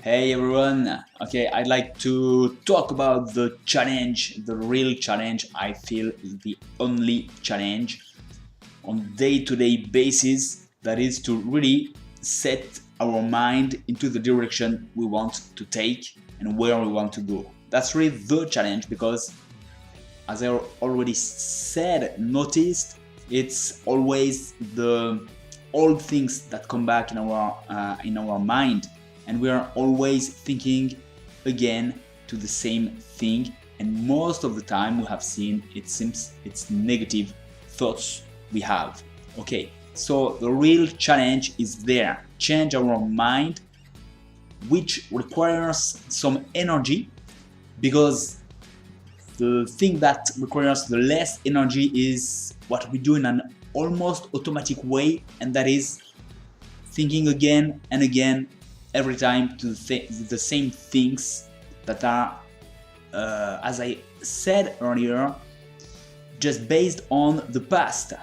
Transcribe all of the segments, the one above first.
Hey everyone, okay, I'd like to talk about the challenge, the real challenge I feel is the only challenge on day-to-day basis, that is to really set our mind into the direction we want to take and where we want to go. That's really the challenge because, as I already said, noticed, it's always the old things that come back in our mind, and we are always thinking again to the same thing, and most of the time we have seen it seems it's negative thoughts we have. Okay, so the real challenge is there. Change our mind, which requires some energy, because the thing that requires the less energy is what we do in an almost automatic way, and that is thinking again and again every time to the same things that are, as I said earlier, just based on the past.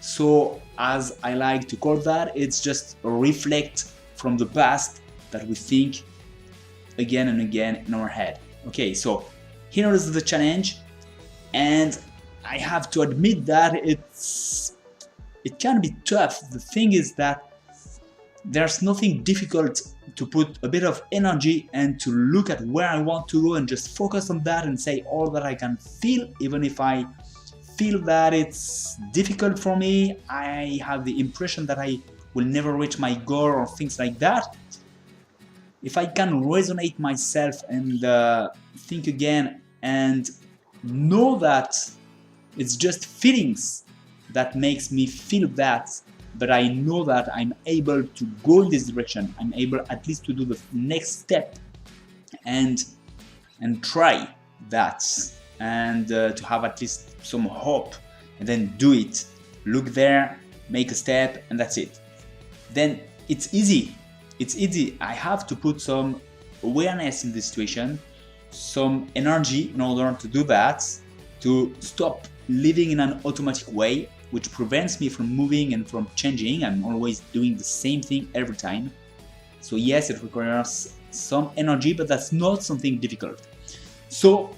So, as I like to call that, it's just a reflect from the past that we think again and again in our head. Okay, so here is the challenge, and I have to admit that it can be tough. The thing is that there's nothing difficult to put a bit of energy and to look at where I want to go and just focus on that and say all that I can feel, even if I feel that it's difficult for me, I have the impression that I will never reach my goal or things like that. If I can resonate myself and think again and know that it's just feelings that makes me feel that, but I know that I'm able to go in this direction, I'm able at least to do the next step and try that, and to have at least some hope, and then do it, look there, make a step, and that's it. Then it's easy. I have to put some awareness in this situation, some energy in order to do that, to stop living in an automatic way, which prevents me from moving and from changing. I'm always doing the same thing every time. So yes, it requires some energy, but that's not something difficult. So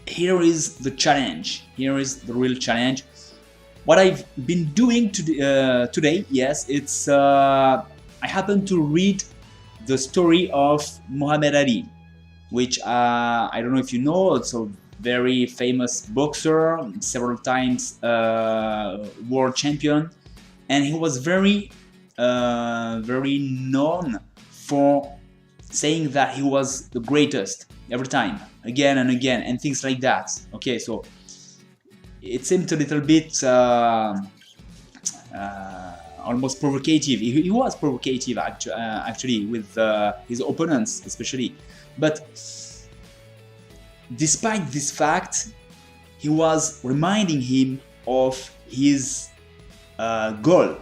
here is the challenge. Here is the real challenge. What I've been doing today, yes, it's I happened to read the story of Muhammad Ali, which I don't know if you know, it's a very famous boxer, several times world champion, and he was very known for saying that he was the greatest every time, again and again, and things like that. Okay, so it seemed a little bit almost provocative. He was provocative actually with his opponents especially, but despite this fact, he was reminding him of his goal.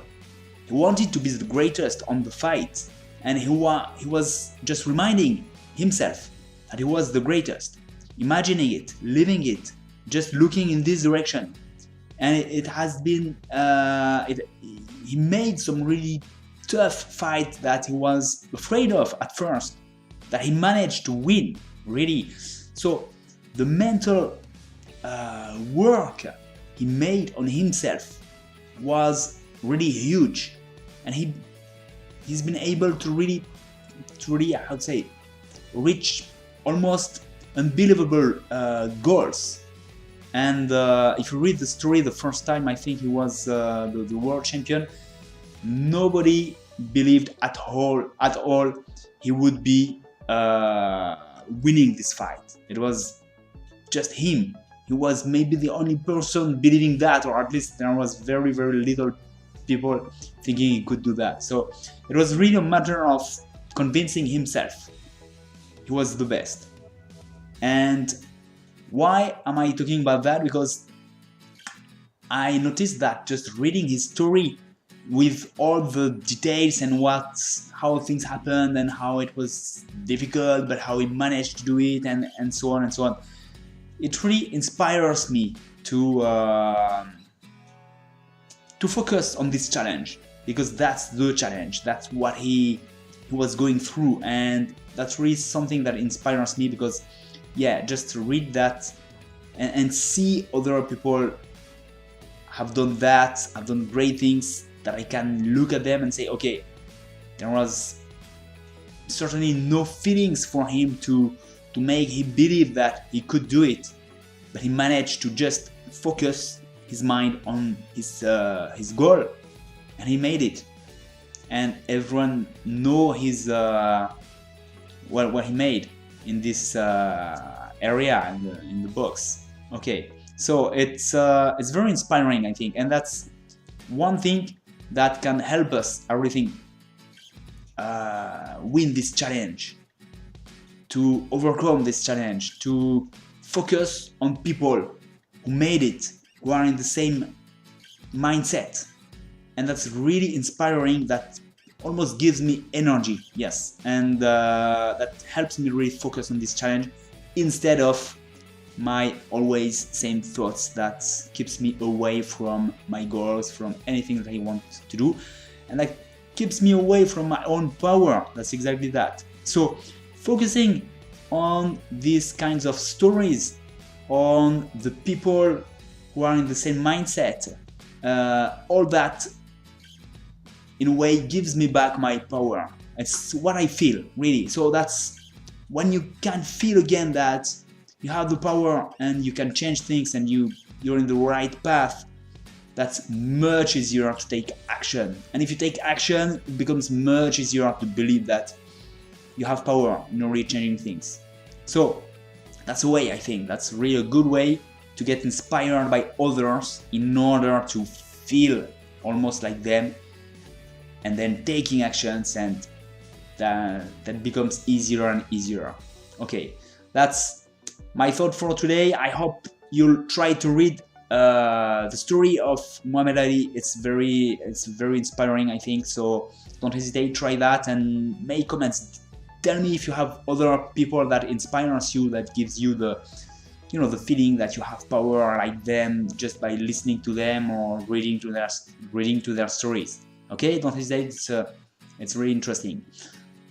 He wanted to be the greatest on the fight, and he was just reminding himself that he was the greatest, imagining it, living it, just looking in this direction. And it has been, he made some really tough fight that he was afraid of at first, that he managed to win, really. So the mental work he made on himself was really huge, and he's been able to really I would say reach almost unbelievable goals. And if you read the story the first time, I think he was the world champion, nobody believed at all he would be winning this fight. It was just him. He was maybe the only person believing that, or at least there was very little people thinking he could do that. So it was really a matter of convincing himself he was the best. And why am I talking about that? Because I noticed that just reading his story with all the details and how things happened and how it was difficult, but how he managed to do it, and so on and so on, it really inspires me to focus on this challenge, because that's the challenge. That's what he he was going through, and that's really something that inspires me, because yeah, just to read that and see other people have done that, have done great things, that I can look at them and say, okay, there was certainly no feelings for him to make him believe that he could do it, but he managed to just focus his mind on his goal, and he made it. And everyone know his what he made in this area in the books. Okay, so it's very inspiring, I think, and that's one thing that can help us everything win this challenge, to overcome this challenge, to focus on people who made it, who are in the same mindset. And that's really inspiring. That almost gives me energy, yes, and that helps me really focus on this challenge instead of my always same thoughts that keeps me away from my goals, from anything that I want to do, and that keeps me away from my own power. That's exactly that. So focusing on these kinds of stories, on the people who are in the same mindset, all that in a way gives me back my power. It's what I feel, really. So that's when you can feel again that you have the power and you can change things and you're in the right path. That's much easier to take action. And if you take action, it becomes much easier to believe that you have power in really changing things. So that's a way, I think. That's really a good way to get inspired by others in order to feel almost like them, and then taking actions, and that becomes easier and easier. Okay, that's my thought for today. I hope you'll try to read the story of Muhammad Ali. It's very inspiring, I think. So don't hesitate, try that and make comments. Tell me if you have other people that inspires you, that gives you the feeling that you have power like them just by listening to them or reading to their stories. Okay, don't hesitate. It's really interesting.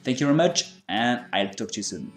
Thank you very much, and I'll talk to you soon.